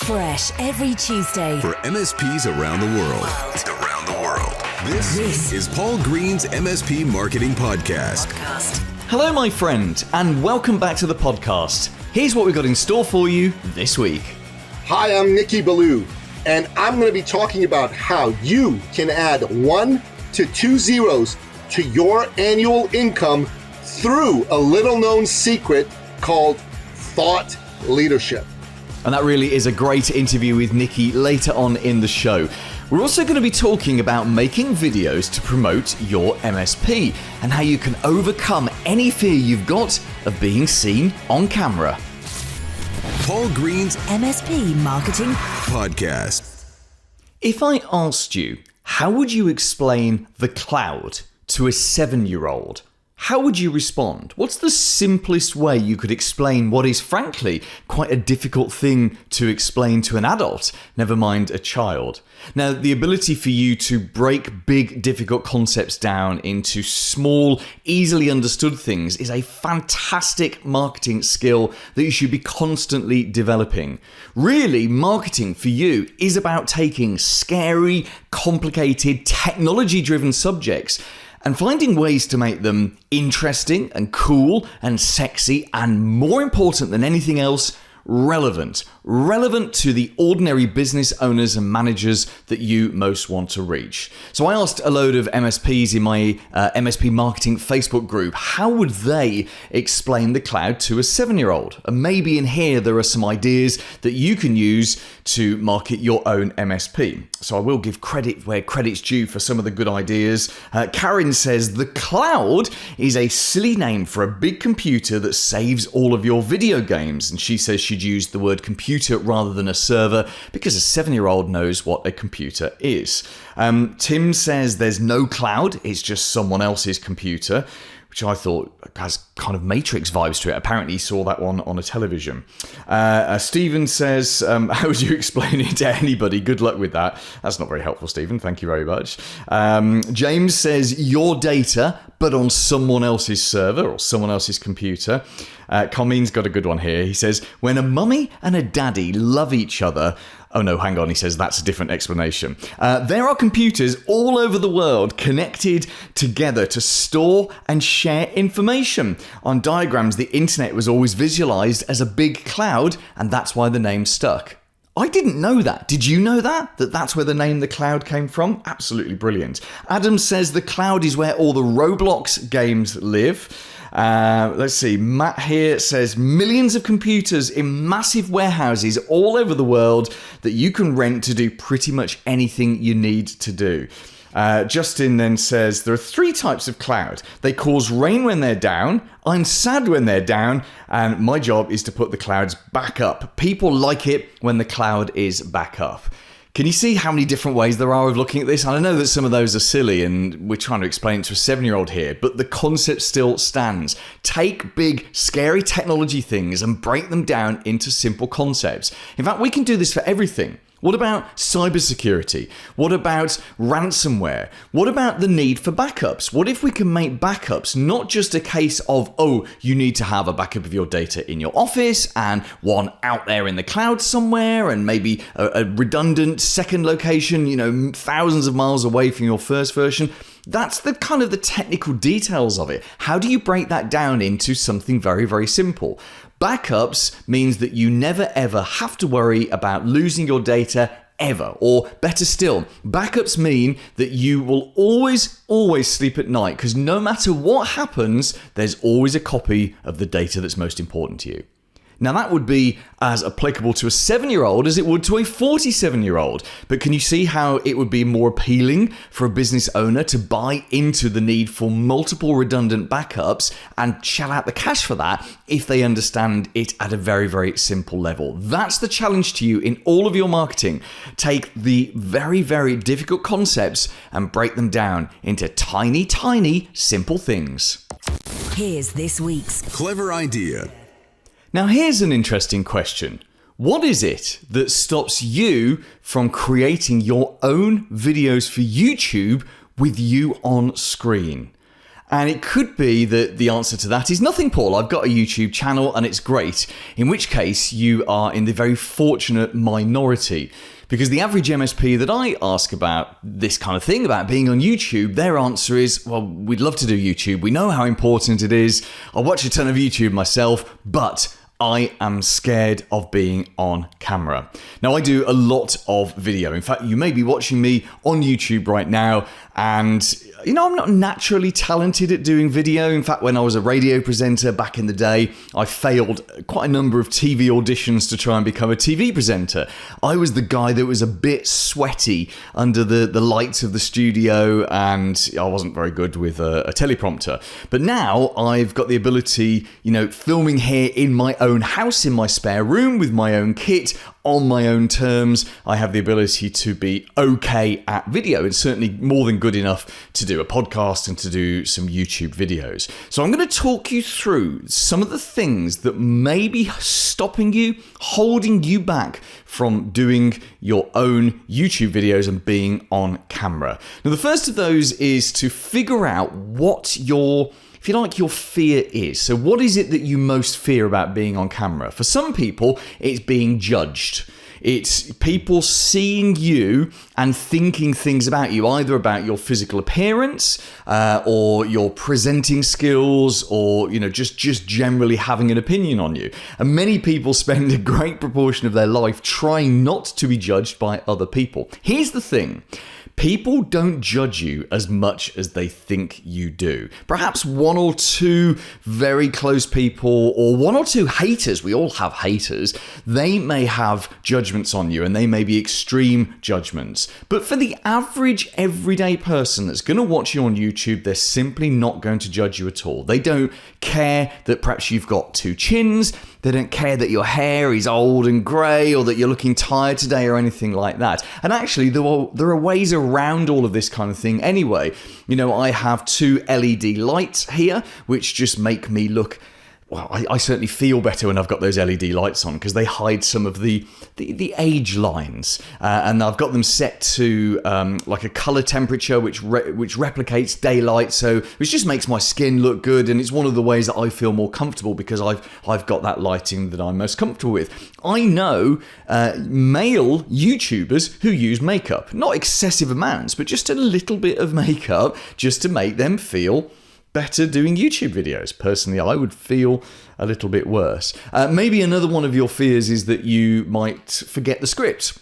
Fresh every Tuesday for MSPs around the world. This is Paul Green's MSP Marketing Podcast. Hello, my friend, and welcome back to the podcast. Here's what we've got in store for you this week. Hi, I'm Nicky Billou, and I'm going to be talking about how you can add 1 to 2 zeros to your annual income through a little-known secret called thought leadership. And that really is a great interview with Nicky later on in the show. We're also going to be talking about making videos to promote your MSP and how you can overcome any fear you've got of being seen on camera. Paul Green's MSP Marketing Podcast. If I asked you, how would you explain the cloud to a 7-year-old? How would you respond? What's the simplest way you could explain what is, frankly, quite a difficult thing to explain to an adult, never mind a child? Now, the ability for you to break big, difficult concepts down into small, easily understood things is a fantastic marketing skill that you should be constantly developing. Really, marketing for you is about taking scary, complicated, technology-driven subjects and finding ways to make them interesting and cool and sexy and, more important than anything else, relevant to the ordinary business owners and managers that you most want to reach. So I asked a load of MSPs in my MSP Marketing Facebook group, how would they explain the cloud to a 7-year-old? And maybe in here there are some ideas that you can use to market your own MSP. So I will give credit where credit's due for some of the good ideas. Karen says the cloud is a silly name for a big computer that saves all of your video games. And she says she'd use the word computer rather than a server because a 7-year-old knows what a computer is. Tim says there's no cloud, it's just someone else's computer, which I thought has kind of Matrix vibes to it. Apparently he saw that one on a television. Stephen says, how would you explain it to anybody? Good luck with that. That's not very helpful, Stephen. Thank you very much. James says, your data, but on someone else's server or someone else's computer. Colmeen's got a good one here. He says, when a mummy and a daddy love each other, oh no, hang on, he says that's a different explanation. There are computers all over the world connected together to store and share information. On diagrams, the internet was always visualized as a big cloud, and that's why the name stuck. I didn't know that. Did you know that? That's where the name the cloud came from? Absolutely brilliant. Adam says the cloud is where all the Roblox games live. Let's see, Matt here says millions of computers in massive warehouses all over the world that you can rent to do pretty much anything you need to do. Justin then says there are 3 types of cloud. They cause rain when they're down, I'm sad when they're down, and my job is to put the clouds back up. People like it when the cloud is back up. Can you see how many different ways there are of looking at this? And I know that some of those are silly and we're trying to explain it to a 7-year-old here, but the concept still stands. Take big, scary technology things and break them down into simple concepts. In fact, we can do this for everything. What about cybersecurity? What about ransomware? What about the need for backups? What if we can make backups not just a case of, oh, you need to have a backup of your data in your office and one out there in the cloud somewhere and maybe a redundant second location, thousands of miles away from your first version. That's the kind of the technical details of it. How do you break that down into something very, very simple? Backups means that you never ever have to worry about losing your data ever. Or better still, backups mean that you will always sleep at night because no matter what happens, there's always a copy of the data that's most important to you. Now that would be as applicable to a 7-year-old as it would to a 47-year-old. But can you see how it would be more appealing for a business owner to buy into the need for multiple redundant backups and shell out the cash for that if they understand it at a very, very simple level? That's the challenge to you in all of your marketing. Take the very, very difficult concepts and break them down into tiny, tiny, simple things. Here's this week's clever idea. Now here's an interesting question. What is it that stops you from creating your own videos for YouTube with you on screen? And it could be that the answer to that is nothing, Paul. I've got a YouTube channel and it's great. In which case you are in the very fortunate minority. Because the average MSP that I ask about this kind of thing, about being on YouTube, their answer is, well, we'd love to do YouTube. We know how important it is. I watch a ton of YouTube myself, but I am scared of being on camera. Now, I do a lot of video. In fact, you may be watching me on YouTube right now, and I'm not naturally talented at doing video. In fact, when I was a radio presenter back in the day, I failed quite a number of TV auditions to try and become a TV presenter. I was the guy that was a bit sweaty under the lights of the studio, and I wasn't very good with a teleprompter. But now I've got the ability, filming here in my own house, in my spare room, with my own kit, on my own terms. I have the ability to be okay at video. It's certainly more than good enough to do a podcast and to do some YouTube videos. So I'm going to talk you through some of the things that may be stopping you, holding you back from doing your own YouTube videos and being on camera. Now, the first of those is to figure out what your fear is. So what is it that you most fear about being on camera? For some people, it's being judged. It's people seeing you and thinking things about you, either about your physical appearance or your presenting skills, or just generally having an opinion on you. And many people spend a great proportion of their life trying not to be judged by other people. Here's the thing. People don't judge you as much as they think you do. Perhaps one or two very close people, or one or two haters, we all have haters, they may have judgments on you, and they may be extreme judgments. But for the average everyday person that's going to watch you on YouTube, they're simply not going to judge you at all. They don't care that perhaps you've got two chins. They don't care that your hair is old and grey, or that you're looking tired today, or anything like that. And actually, there are ways around all of this kind of thing anyway. I have two LED lights here, which just make me look... Well, I certainly feel better when I've got those LED lights on, because they hide some of the age lines, and I've got them set to like a color temperature which replicates daylight, so which just makes my skin look good, and it's one of the ways that I feel more comfortable, because I've got that lighting that I'm most comfortable with. I know male YouTubers who use makeup, not excessive amounts, but just a little bit of makeup just to make them feel better doing YouTube videos. Personally, I would feel a little bit worse. Maybe another one of your fears is that you might forget the script.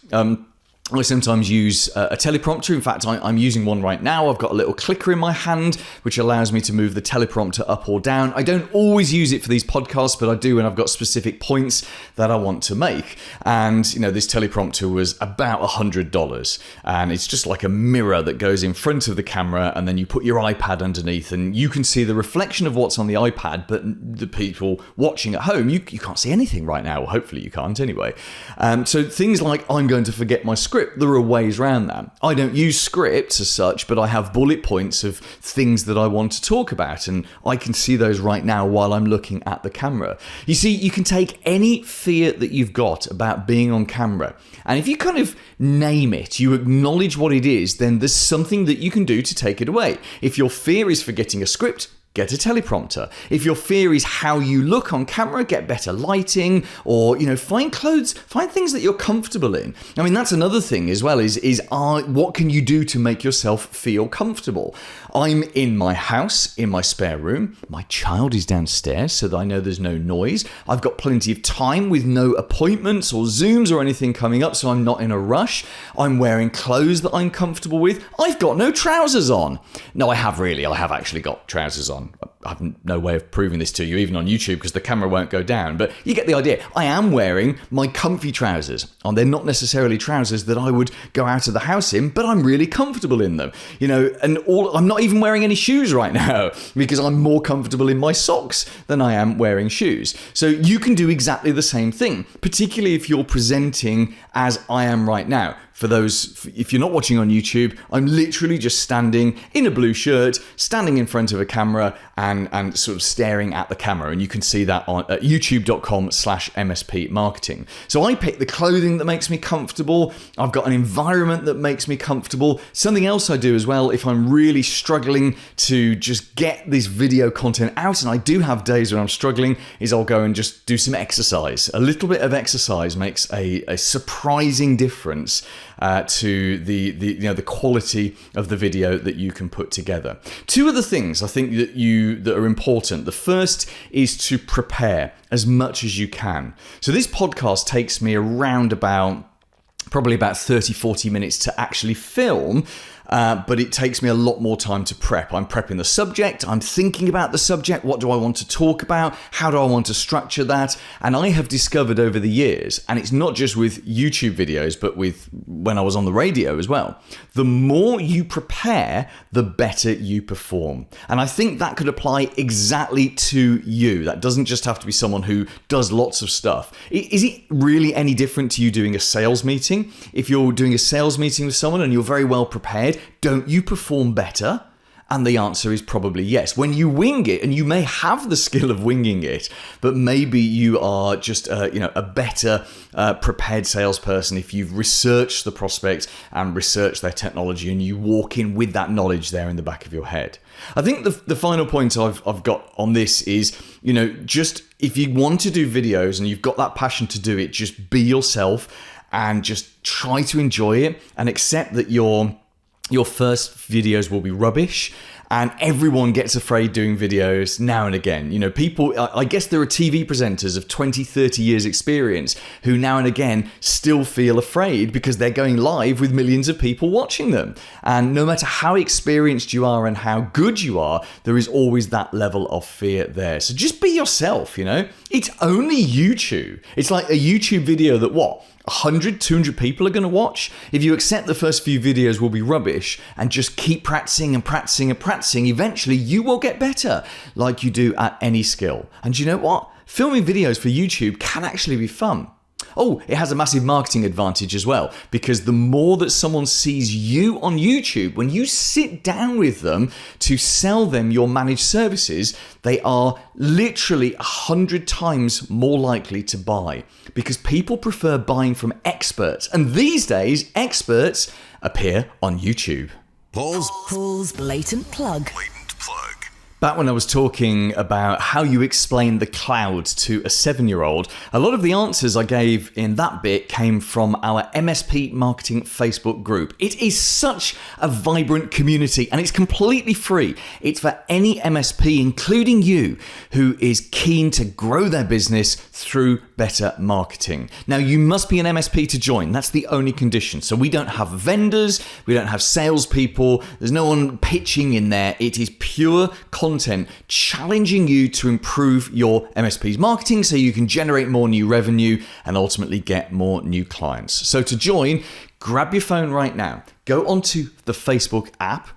I sometimes use a teleprompter. In fact, I'm using one right now. I've got a little clicker in my hand, which allows me to move the teleprompter up or down. I don't always use it for these podcasts, but I do when I've got specific points that I want to make. And, this teleprompter was about $100. And it's just like a mirror that goes in front of the camera, and then you put your iPad underneath, and you can see the reflection of what's on the iPad, but the people watching at home, you can't see anything right now. Well, hopefully you can't anyway. So things like, I'm going to forget my script. There are ways around that. I don't use scripts as such, but I have bullet points of things that I want to talk about, and I can see those right now while I'm looking at the camera. You see, you can take any fear that you've got about being on camera, and if you kind of name it, you acknowledge what it is, then there's something that you can do to take it away. If your fear is forgetting a script, get a teleprompter. If your fear is how you look on camera, get better lighting, or find things that you're comfortable in. I mean, that's another thing as well, is what can you do to make yourself feel comfortable? I'm in my house, in my spare room. My child is downstairs, so that I know there's no noise. I've got plenty of time with no appointments or Zooms or anything coming up, so I'm not in a rush. I'm wearing clothes that I'm comfortable with. I've got no trousers on. No, I have actually got trousers on. I have no way of proving this to you, even on YouTube, because the camera won't go down. But you get the idea. I am wearing my comfy trousers. And they're not necessarily trousers that I would go out of the house in, but I'm really comfortable in them. I'm not even wearing any shoes right now, because I'm more comfortable in my socks than I am wearing shoes. So you can do exactly the same thing, particularly if you're presenting as I am right now. For those, if you're not watching on YouTube, I'm literally just standing in a blue shirt, standing in front of a camera, and sort of staring at the camera. And you can see that on youtube.com/MSP Marketing. So I pick the clothing that makes me comfortable. I've got an environment that makes me comfortable. Something else I do as well, if I'm really struggling to just get this video content out, and I do have days when I'm struggling, is I'll go and just do some exercise. A little bit of exercise makes a surprising difference to the quality of the video that you can put together. Two other things I think that are important. The first is to prepare as much as you can. So this podcast takes me around probably about 30-40 minutes to actually film. But it takes me a lot more time to prep. I'm prepping the subject. I'm thinking about the subject. What do I want to talk about? How do I want to structure that? And I have discovered over the years, and it's not just with YouTube videos, but with when I was on the radio as well, the more you prepare, the better you perform. And I think that could apply exactly to you. That doesn't just have to be someone who does lots of stuff. Is it really any different to you doing a sales meeting? If you're doing a sales meeting with someone and you're very well prepared, don't you perform better? And the answer is probably yes. When you wing it, and you may have the skill of winging it, but maybe you are just a better prepared salesperson if you've researched the prospect and researched their technology, and you walk in with that knowledge there in the back of your head. I think the final point I've got on this is, just if you want to do videos and you've got that passion to do it, just be yourself and just try to enjoy it and accept that your first videos will be rubbish, and everyone gets afraid doing videos now and again. People, I guess there are TV presenters of 20, 30 years experience who now and again still feel afraid because they're going live with millions of people watching them. And no matter how experienced you are and how good you are, there is always that level of fear there. So just be yourself, It's only YouTube. It's like a YouTube video that 100, 200 people are going to watch. If you accept the first few videos will be rubbish and just keep practicing and practicing and practicing, eventually you will get better like you do at any skill. And you know what? Filming videos for YouTube can actually be fun. Oh, it has a massive marketing advantage as well, because the more that someone sees you on YouTube, when you sit down with them to sell them your managed services, they are literally 100 times more likely to buy, because people prefer buying from experts. And these days, experts appear on YouTube. Paul's blatant plug. Back when I was talking about how you explain the cloud to a 7-year-old, a lot of the answers I gave in that bit came from our MSP Marketing Facebook group. It is such a vibrant community, and it's completely free. It's for any MSP, including you, who is keen to grow their business through better marketing. Now, you must be an MSP to join. That's the only condition. So we don't have vendors, we don't have salespeople, there's no one pitching in there. It is pure content challenging you to improve your MSP's marketing so you can generate more new revenue and ultimately get more new clients. So to join, grab your phone right now, go onto the Facebook app,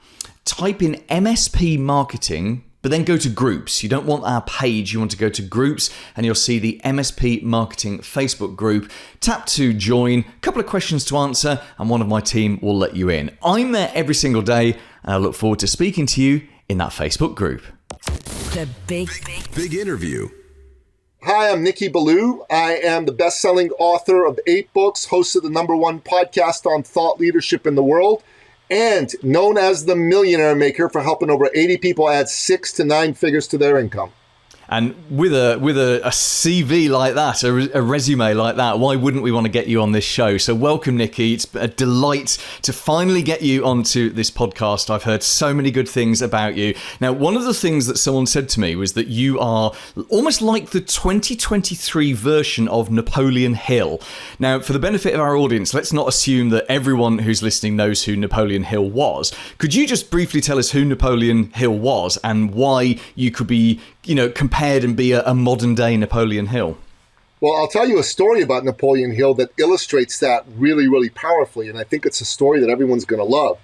type in MSP Marketing, but then go to groups. You don't want our page, you want to go to groups, and you'll see the MSP Marketing Facebook group. Tap to join, a couple of questions to answer, and one of my team will let you in. I'm there every single day, and I look forward to speaking to you in that Facebook group. The big interview. Hi, I'm Nicky Billou. I am the best-selling author of 8 books, host of the #1 podcast on thought leadership in the world, and known as the Millionaire Maker for helping over 80 people add 6 to 9 figures to their income. And with a CV like that, a resume like that, why wouldn't we want to get you on this show? So welcome, Nicky. It's a delight to finally get you onto this podcast. I've heard so many good things about you. Now, one of the things that someone said to me was that you are almost like the 2023 version of Napoleon Hill. Now, for the benefit of our audience, let's not assume that everyone who's listening knows who Napoleon Hill was. Could you just briefly tell us who Napoleon Hill was and why you could be, compared and be a modern day Napoleon Hill? Well, I'll tell you a story about Napoleon Hill that illustrates that really, really powerfully, and I think it's a story that everyone's going to love.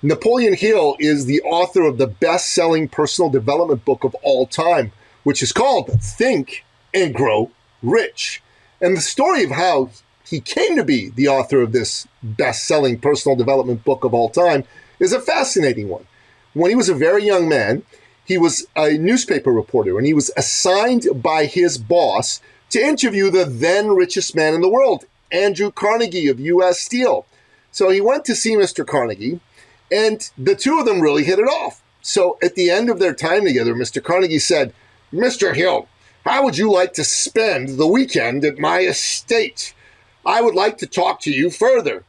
Napoleon Hill is the author of the best-selling personal development book of all time, which is called Think and Grow Rich. And the story of how he came to be the author of this best-selling personal development book of all time is a fascinating one. When he was a very young man, he was a newspaper reporter, and he was assigned by his boss to interview the then richest man in the world, Andrew Carnegie of U.S. Steel. So he went to see Mr. Carnegie, and the two of them really hit it off. So at the end of their time together, Mr. Carnegie said, "Mr. Hill, how would you like to spend the weekend at my estate? I would like to talk to you further."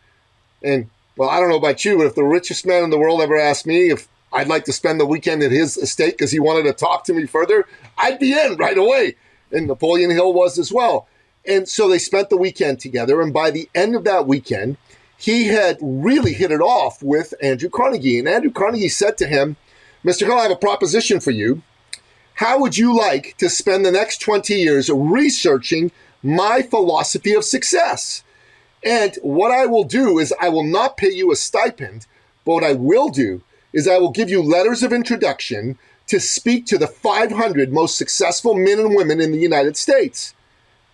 And, well, I don't know about you, but if the richest man in the world ever asked me if I'd like to spend the weekend at his estate because he wanted to talk to me further, I'd be in right away. And Napoleon Hill was as well. And so they spent the weekend together. And by the end of that weekend, he had really hit it off with Andrew Carnegie. And Andrew Carnegie said to him, "Mr. Hill, I have a proposition for you. How would you like to spend the next 20 years researching my philosophy of success? And what I will do is I will not pay you a stipend, but what I will do is I will give you letters of introduction to speak to the 500 most successful men and women in the United States."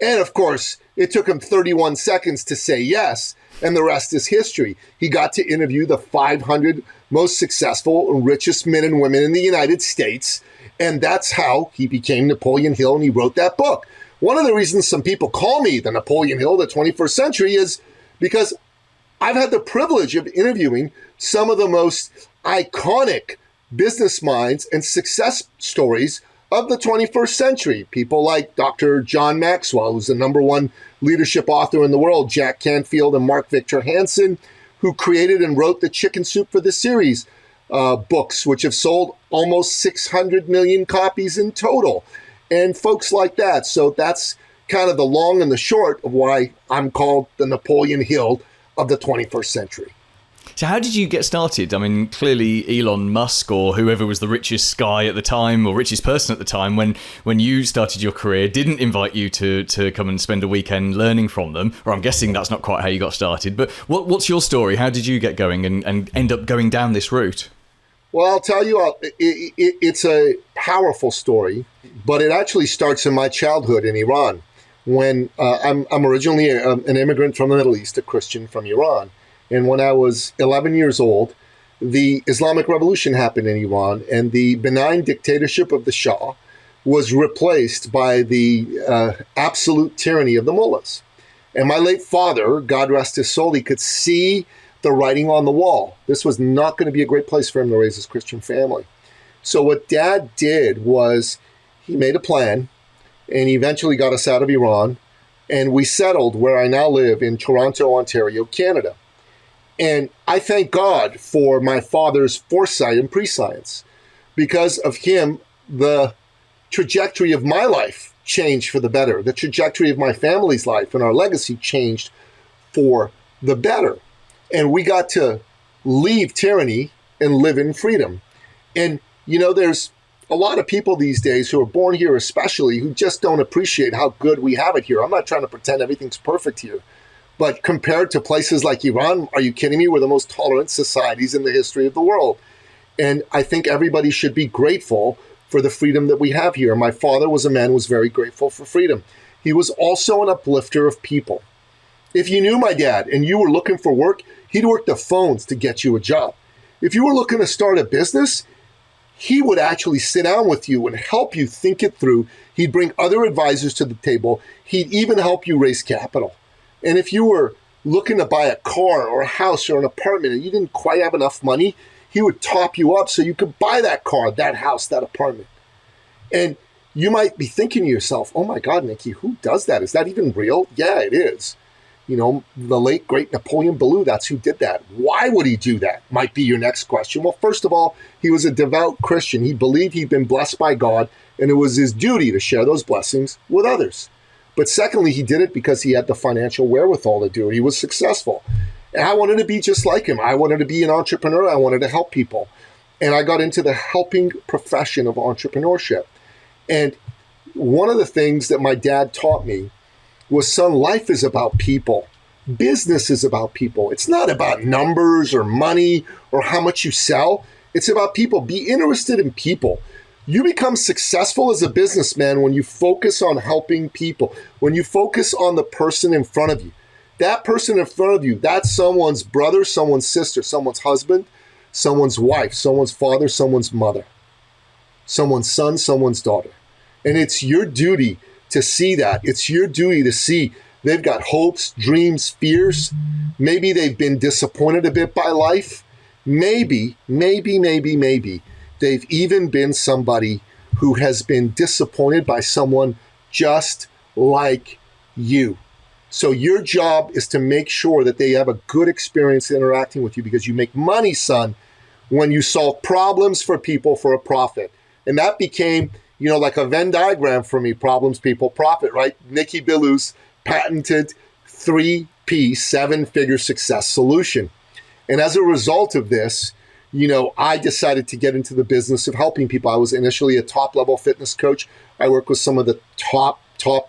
And of course, it took him 31 seconds to say yes, and the rest is history. He got to interview the 500 most successful and richest men and women in the United States, and that's how he became Napoleon Hill, and he wrote that book. One of the reasons some people call me the Napoleon Hill of the 21st century is because I've had the privilege of interviewing some of the most iconic business minds and success stories of the 21st century. People like Dr. John Maxwell, who's the #1 leadership author in the world, Jack Canfield and Mark Victor Hansen, who created and wrote the Chicken Soup for the Series books, which have sold almost 600 million copies in total, and folks like that. So that's kind of the long and the short of why I'm called the Napoleon Hill of the 21st century. So how did you get started? I mean, clearly Elon Musk or whoever was the richest guy at the time or richest person at the time when you started your career didn't invite you to come and spend a weekend learning from them, or I'm guessing that's not quite how you got started. But what's your story? How did you get going and end up going down this route? Well, I'll tell you, it's a powerful story, but it actually starts in my childhood in Iran. When I'm originally an immigrant from the Middle East, a Christian from Iran. And when I was 11 years old, the Islamic Revolution happened in Iran, and the benign dictatorship of the Shah was replaced by the absolute tyranny of the mullahs. And my late father, God rest his soul, he could see the writing on the wall. This was not going to be a great place for him to raise his Christian family. So what Dad did was he made a plan, and he eventually got us out of Iran, and we settled where I now live in Toronto, Ontario, Canada. And I thank God for my father's foresight and prescience. Because of him, the trajectory of my life changed for the better. The trajectory of my family's life and our legacy changed for the better. And we got to leave tyranny and live in freedom. And, you know, there's a lot of people these days who are born here especially who just don't appreciate how good we have it here. I'm not trying to pretend everything's perfect here. But compared to places like Iran, are you kidding me? We're the most tolerant societies in the history of the world. And I think everybody should be grateful for the freedom that we have here. My father was a man who was very grateful for freedom. He was also an uplifter of people. If you knew my dad and you were looking for work, he'd work the phones to get you a job. If you were looking to start a business, he would actually sit down with you and help you think it through. He'd bring other advisors to the table. He'd even help you raise capital. And if you were looking to buy a car or a house or an apartment and you didn't quite have enough money, he would top you up so you could buy that car, that house, that apartment. And you might be thinking to yourself, oh my God, Nicky, who does that? Is that even real? Yeah, it is. You know, the late, great Napoleon Billou, that's who did that. Why would he do that? Might be your next question. Well, first of all, he was a devout Christian. He believed he'd been blessed by God, and it was his duty to share those blessings with others. But secondly, he did it because he had the financial wherewithal to do it. He was successful. And I wanted to be just like him. I wanted to be an entrepreneur. I wanted to help people. And I got into the helping profession of entrepreneurship. And one of the things that my dad taught me was, son, life is about people. Business is about people. It's not about numbers or money or how much you sell. It's about people. Be interested in people. You become successful as a businessman when you focus on helping people, when you focus on the person in front of you. That person in front of you, that's someone's brother, someone's sister, someone's husband, someone's wife, someone's father, someone's mother. someone's son, someone's daughter. And it's your duty to see that. It's your duty to see they've got hopes, dreams, fears. Maybe they've been disappointed a bit by life. Maybe they've even been somebody who has been disappointed by someone just like you. So your job is to make sure that they have a good experience interacting with you, because you make money, son, when you solve problems for people for a profit. And that became, like a Venn diagram for me: problems, people, profit, right? Nicky Billou's patented 3P, 7-figure success solution. And as a result of this, I decided to get into the business of helping people. I was initially a top-level fitness coach. I work with some of the top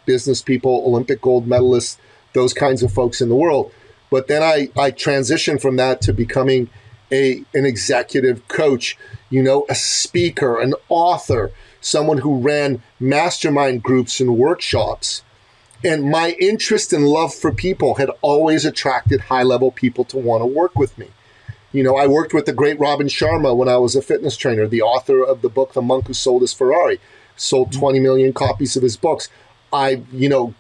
business people, Olympic gold medalists, those kinds of folks in the world. But then I transitioned from that to becoming an executive coach, a speaker, an author, someone who ran mastermind groups and workshops. And my interest and love for people had always attracted high-level people to want to work with me. I worked with the great Robin Sharma when I was a fitness trainer, the author of the book, The Monk Who Sold His Ferrari, sold 20 million copies of his books. I've,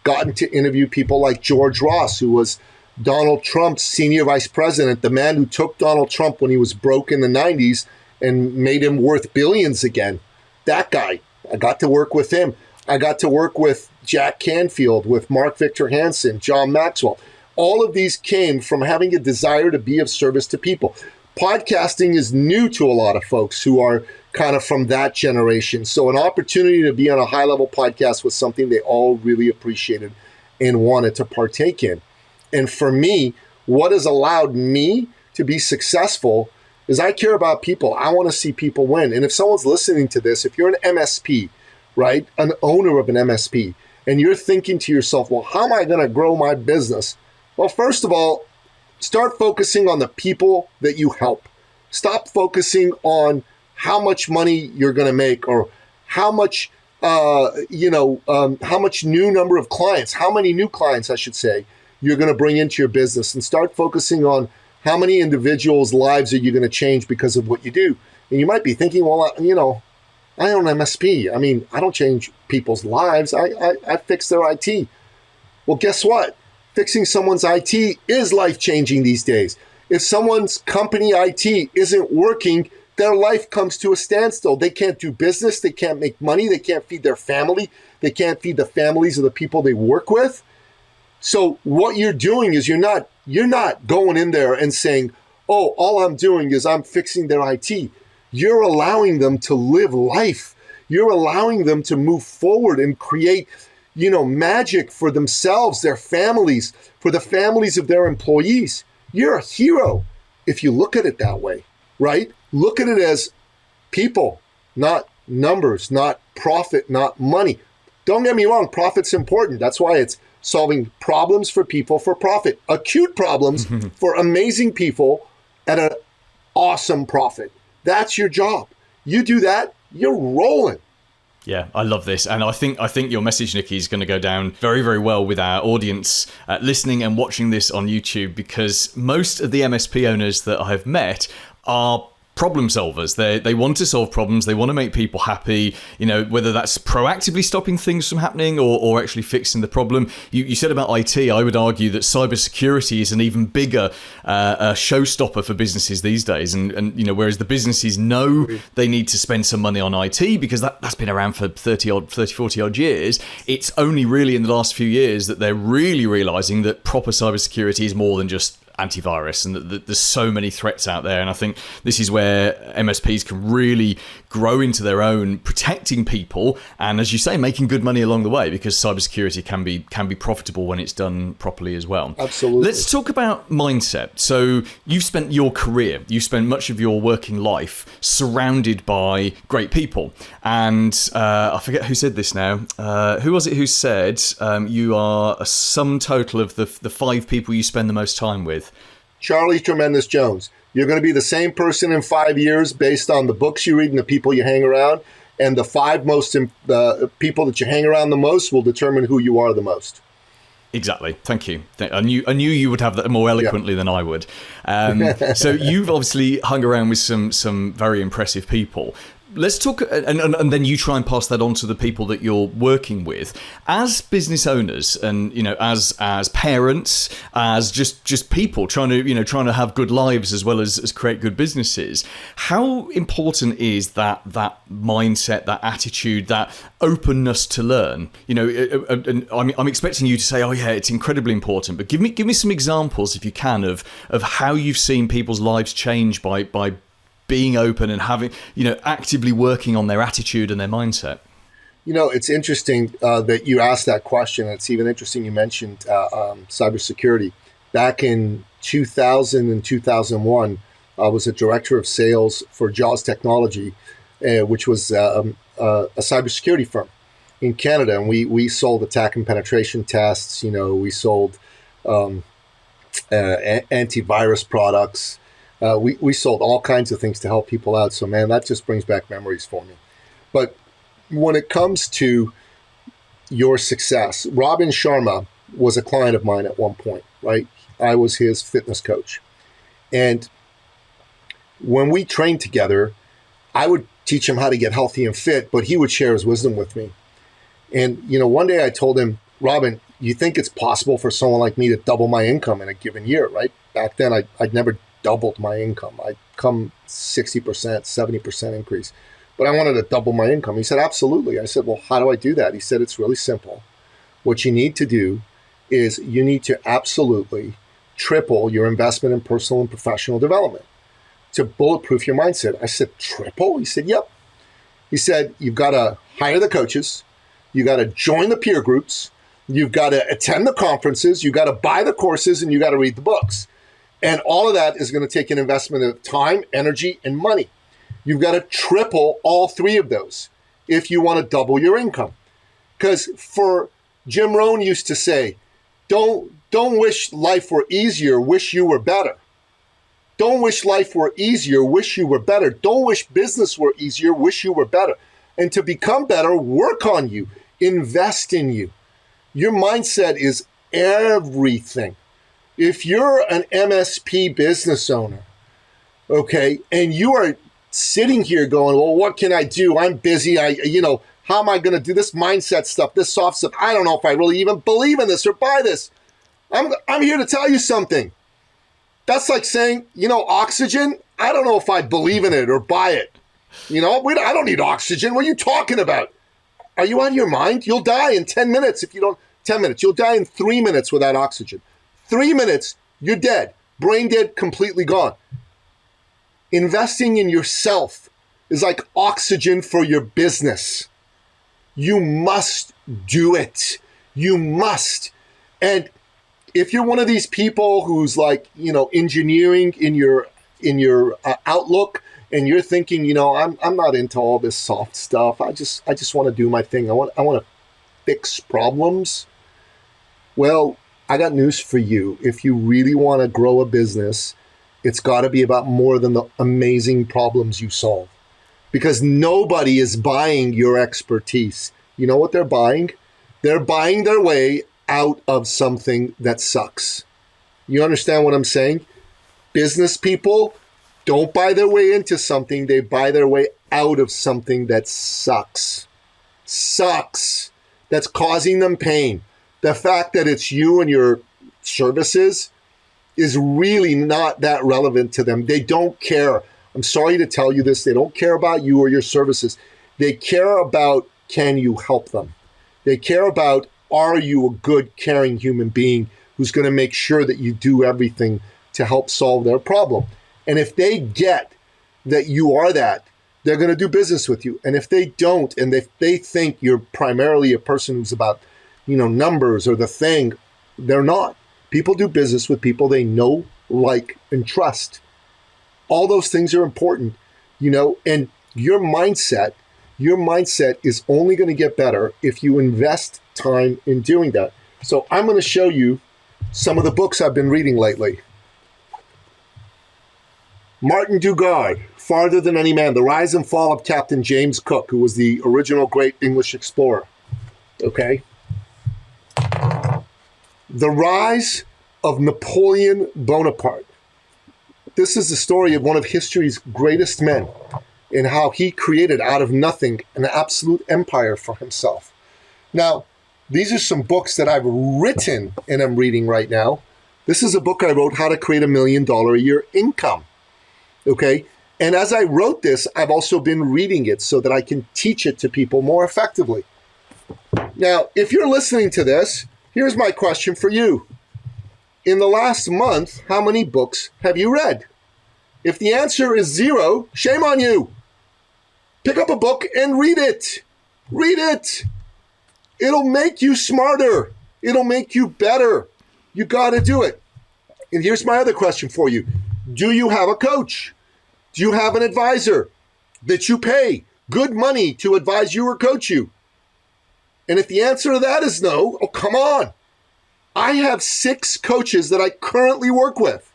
gotten to interview people like George Ross, who was Donald Trump's senior vice president, the man who took Donald Trump when he was broke in the 90s and made him worth billions again. That guy, I got to work with him. I got to work with Jack Canfield, with Mark Victor Hansen, John Maxwell. All of these came from having a desire to be of service to people. Podcasting is new to a lot of folks who are kind of from that generation. So an opportunity to be on a high-level podcast was something they all really appreciated and wanted to partake in. And for me, what has allowed me to be successful is I care about people. I want to see people win. And if someone's listening to this, if you're an MSP, right, an owner of an MSP, and you're thinking to yourself, well, how am I going to grow my business? Well, first of all, start focusing on the people that you help. Stop focusing on how much money you're going to make, or how much, how much new number of clients, how many new clients, I should say, you're going to bring into your business, and start focusing on how many individuals' lives are you going to change because of what you do. And you might be thinking, well, I own MSP. I mean, I don't change people's lives. I fix their IT. Well, guess what? Fixing someone's IT is life-changing these days. If someone's company IT isn't working, their life comes to a standstill. They can't do business. They can't make money. They can't feed their family. They can't feed the families of the people they work with. So what you're doing is you're not going in there and saying, oh, all I'm doing is I'm fixing their IT. You're allowing them to live life. You're allowing them to move forward and create, magic for themselves, their families, for the families of their employees. You're a hero if you look at it that way, right? Look at it as people, not numbers, not profit, not money. Don't get me wrong, profit's important. That's why it's solving problems for people for profit, acute problems for amazing people at an awesome profit. That's your job. You do that, you're rolling. Yeah, I love this. And I think your message, Nicky, is going to go down very, very well with our audience listening and watching this on YouTube, because most of the MSP owners that I've met are problem solvers. They want to solve problems. They want to make people happy, whether that's proactively stopping things from happening or actually fixing the problem. You said about IT, I would argue that cybersecurity is an even bigger showstopper for businesses these days. And whereas the businesses know they need to spend some money on IT because that's been around for 40 odd years, it's only really in the last few years that they're really realizing that proper cybersecurity is more than just antivirus, and that there's so many threats out there. And I think this is where MSPs can really grow into their own, protecting people, and as you say, making good money along the way, because cybersecurity can be profitable when it's done properly as well. Absolutely. Let's talk about mindset. So you've spent your career, you've spent much of your working life surrounded by great people, and I forget who said this now. Who was it who said you are a sum total of the 5 people you spend the most time with? Charlie Tremendous Jones. You're going to be the same person in 5 years based on the books you read and the people you hang around. And the 5 most people that you hang around the most will determine who you are the most. Exactly. Thank you. I knew you would have that more eloquently than I would. So you've obviously hung around with some very impressive people. let's talk, and then you try and pass that on to the people that you're working with. As business owners, and as parents, as just people trying to have good lives as well as create good businesses. How important is that mindset, that attitude, that openness to learn? And I'm expecting you to say, oh yeah, it's incredibly important. But give me some examples, if you can, of how you've seen people's lives change by being open and having, actively working on their attitude and their mindset. It's interesting that you asked that question. It's even interesting you mentioned cybersecurity. Back in 2000 and 2001, I was a director of sales for Jaws Technology, which was a cybersecurity firm in Canada. And we sold attack and penetration tests. We sold antivirus products. We sold all kinds of things to help people out. So, man, that just brings back memories for me. But when it comes to your success, Robin Sharma was a client of mine at one point, right? I was his fitness coach. And when we trained together, I would teach him how to get healthy and fit, but he would share his wisdom with me. And, one day I told him, Robin, you think it's possible for someone like me to double my income in a given year, right? Back then, I'd never doubled my income. I'd come 60%, 70% increase, but I wanted to double my income. He said, absolutely. I said, well, how do I do that? He said, it's really simple. What you need to do is you need to absolutely triple your investment in personal and professional development to bulletproof your mindset. I said, triple? He said, yep. He said, you've got to hire the coaches. You got to join the peer groups. You've got to attend the conferences. You got to buy the courses, and you got to read the books. And all of that is going to take an investment of time, energy, and money. You've got to triple all three of those if you want to double your income. Because for Jim Rohn used to say, don't wish life were easier, wish you were better. Don't wish life were easier, wish you were better. Don't wish business were easier, wish you were better. And to become better, work on you, invest in you. Your mindset is everything. If you're an MSP business owner, okay, and you are sitting here going, well, what can I do? I'm busy. How am I going to do this mindset stuff, this soft stuff? I don't know if I really even believe in this or buy this. I'm here to tell you something. That's like saying, oxygen. I don't know if I believe in it or buy it. I don't need oxygen. What are you talking about? Are you out of your mind? You'll die in 10 minutes if you don't. 10 minutes. You'll die in 3 minutes without oxygen. 3 minutes, you're dead. Brain dead, completely gone. Investing in yourself is like oxygen for your business. You must do it. You must. And if you're one of these people who's like, engineering in your outlook, and you're thinking, I'm not into all this soft stuff. I just want to do my thing. I want to fix problems. Well, I got news for you. If you really want to grow a business, it's got to be about more than the amazing problems you solve, because nobody is buying your expertise. You know what they're buying? They're buying their way out of something that sucks. You understand what I'm saying? Business people don't buy their way into something. They buy their way out of something that sucks. Sucks. That's causing them pain. The fact that it's you and your services is really not that relevant to them. They don't care. I'm sorry to tell you this. They don't care about you or your services. They care about, can you help them? They care about, are you a good, caring human being who's going to make sure that you do everything to help solve their problem? And if they get that you are that, they're going to do business with you. And if they don't, and if they think you're primarily a person who's about, numbers or the thing, they're not. People do business with people they know, like, and trust. All those things are important, and your mindset is only going to get better if you invest time in doing that. So I'm going to show you some of the books I've been reading lately. Martin Dugard, Farther Than Any Man, The Rise and Fall of Captain James Cook, who was the original great English explorer. Okay? The Rise of Napoleon Bonaparte. This is the story of one of history's greatest men. and how he created out of nothing an absolute empire for himself. Now, these are some books that I've written and I'm reading right now. This is a book I wrote, How to Create $1 Million a Year Income. Okay? And as I wrote this, I've also been reading it so that I can teach it to people more effectively. Now, if you're listening to this, here's my question for you. In the last month, how many books have you read? If the answer is 0, shame on you. Pick up a book and read it. Read it. It'll make you smarter. It'll make you better. You got to do it. And here's my other question for you. Do you have a coach? Do you have an advisor that you pay good money to advise you or coach you? And if the answer to that is no, oh, come on. I have 6 coaches that I currently work with.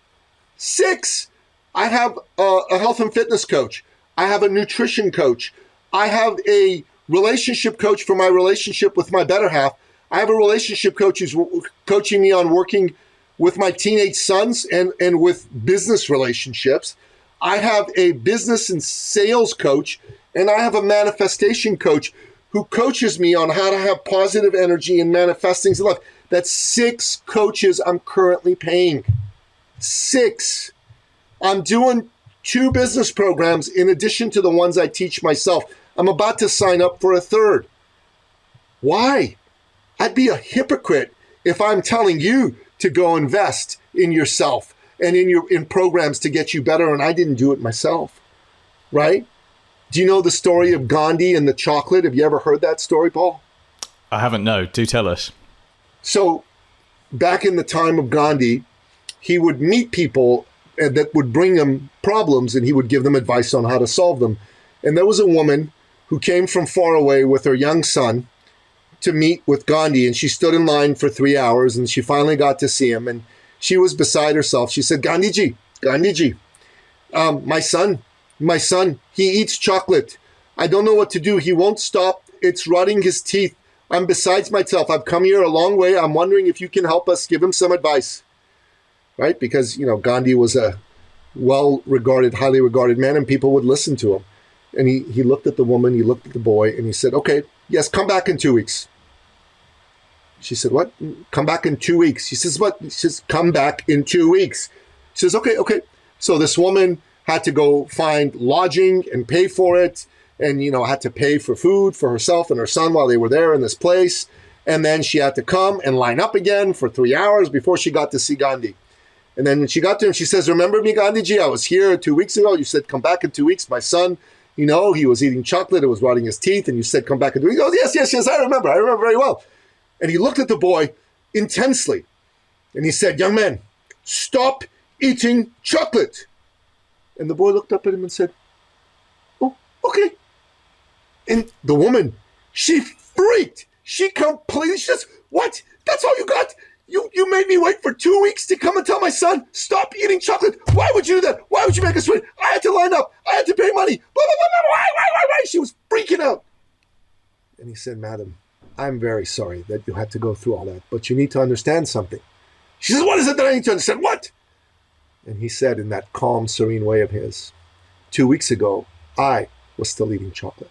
6. I have a health and fitness coach. I have a nutrition coach. I have a relationship coach for my relationship with my better half. I have a relationship coach who's coaching me on working with my teenage sons and with business relationships. I have a business and sales coach, and I have a manifestation coach who coaches me on how to have positive energy and manifest things in life. That's 6 coaches I'm currently paying. 6. I'm doing 2 business programs in addition to the ones I teach myself. I'm about to sign up for a 3rd. Why? I'd be a hypocrite if I'm telling you to go invest in yourself and in programs to get you better, and I didn't do it myself, right? Do you know the story of Gandhi and the chocolate? Have you ever heard that story, Paul? I haven't, no. Do tell us. So back in the time of Gandhi, he would meet people that would bring him problems, and he would give them advice on how to solve them. And there was a woman who came from far away with her young son to meet with Gandhi, and she stood in line for 3 hours, and she finally got to see him, and she was beside herself. She said, Gandhiji, my son, he eats chocolate. I don't know what to do. He won't stop. It's rotting his teeth. I'm besides myself. I've come here a long way. I'm wondering if you can help us, give him some advice. Right? Because, Gandhi was a well-regarded, highly regarded man, and people would listen to him. And he looked at the woman, he looked at the boy, and he said, okay, yes, come back in 2 weeks. She said, what? Come back in 2 weeks. He says, what? She says, come back in 2 weeks. She says, okay. So this woman had to go find lodging and pay for it, and, had to pay for food for herself and her son while they were there in this place. And then she had to come and line up again for 3 hours before she got to see Gandhi. And then when she got to him, she says, remember me, Gandhiji? I was here 2 weeks ago. You said, come back in 2 weeks. My son, he was eating chocolate. It was rotting his teeth. And you said, come back in 2 weeks. He goes, yes, I remember. I remember very well. And he looked at the boy intensely. And he said, young man, stop eating chocolate. And the boy looked up at him and said, oh, okay. And the woman, she freaked. She says, what? That's all you got? You made me wait for 2 weeks to come and tell my son, stop eating chocolate. Why would you do that? Why would you make us wait? I had to line up. I had to pay money. Blah, blah, blah, blah. Why? She was freaking out. And he said, madam, I'm very sorry that you had to go through all that, but you need to understand something. She says, what is it that I need to understand? What? And he said in that calm, serene way of his, 2 weeks ago, I was still eating chocolate.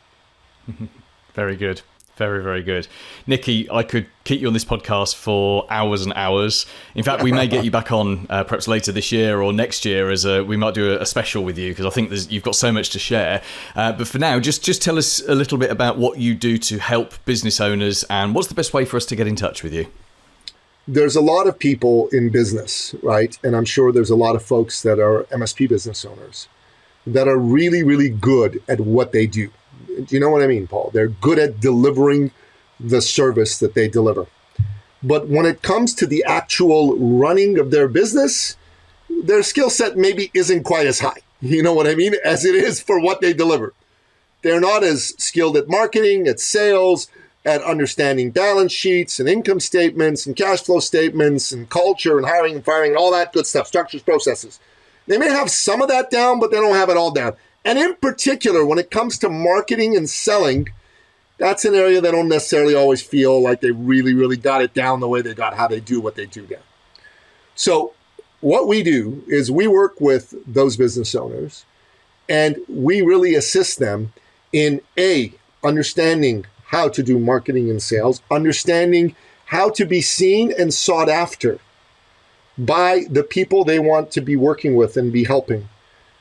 Very good. Very, very good. Nicky, I could keep you on this podcast for hours and hours. In fact, we may get you back on perhaps later this year or next year we might do a special with you, because I think you've got so much to share. But for now, just tell us a little bit about what you do to help business owners, and what's the best way for us to get in touch with you? There's a lot of people in business, right? And I'm sure there's a lot of folks that are MSP business owners that are really, really good at what they do. Do you know what I mean, Paul? They're good at delivering the service that they deliver. But when it comes to the actual running of their business, their skill set maybe isn't quite as high, you know what I mean, as it is for what they deliver. They're not as skilled at marketing, at sales, at understanding balance sheets and income statements and cash flow statements and culture and hiring and firing and all that good stuff, structures, processes. They may have some of that down, but they don't have it all down. And in particular, when it comes to marketing and selling, that's an area they don't necessarily always feel like they really, really got it down the way they got how they do what they do now. So what we do is we work with those business owners, And we really assist them in understanding how to do marketing and sales, understanding how to be seen and sought after by the people they want to be working with and be helping,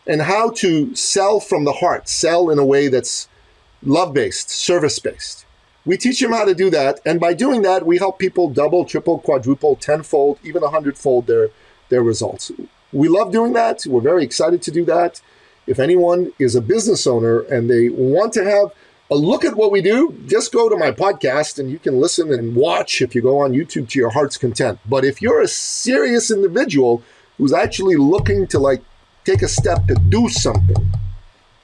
and how to sell from the heart, sell in a way that's love-based, service-based. We teach them how to do that, and by doing that, we help people double, triple, quadruple, tenfold, even 100-fold their results. We love doing that. We're very excited to do that. If anyone is a business owner and they want to have a look at what we do, just go to my podcast and you can listen and watch if you go on YouTube to your heart's content. But if you're a serious individual who's actually looking to take a step to do something,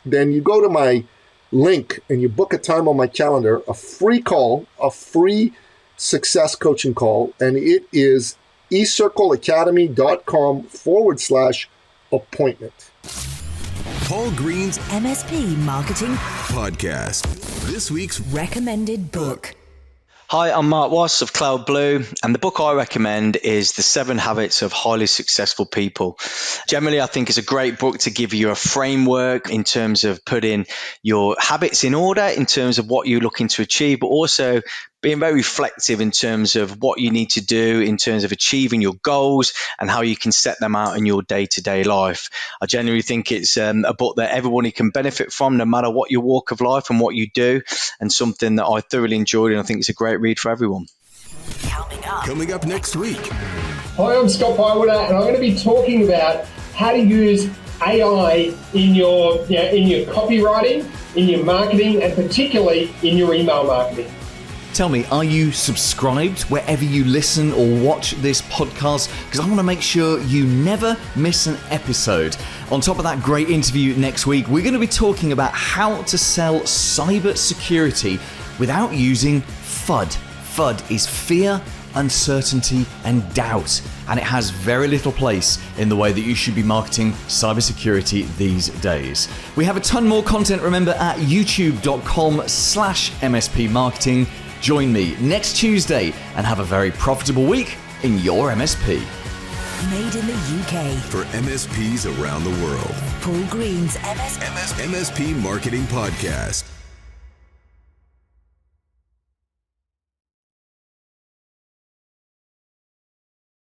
then you go to my link and you book a time on my calendar, a free call, a free success coaching call, and it is ecircleacademy.com/appointment. Paul Green's MSP Marketing Podcast. This week's recommended book. Hi, I'm Mark Wass of Cloud Blue, and the book I recommend is The 7 Habits of Highly Successful People. Generally, I think it's a great book to give you a framework in terms of putting your habits in order, in terms of what you're looking to achieve, but also being very reflective in terms of what you need to do in terms of achieving your goals and how you can set them out in your day-to-day life. I generally think it's a book that everybody can benefit from, no matter what your walk of life and what you do, and something that I thoroughly enjoyed, and I think it's a great read for everyone. Coming up next week. Hi, I'm Scott Bywater, and I'm going to be talking about how to use AI in your copywriting, in your marketing, and particularly in your email marketing. Tell me, are you subscribed wherever you listen or watch this podcast? Because I want to make sure you never miss an episode. On top of that great interview next week, we're going to be talking about how to sell cyber security without using FUD. FUD is fear, uncertainty, and doubt. And it has very little place in the way that you should be marketing cybersecurity these days. We have a ton more content, remember, at youtube.com/MSP Marketing. Join me next Tuesday and have a very profitable week in your MSP. Made in the UK. For MSPs around the world. Paul Green's MSP Marketing Podcast.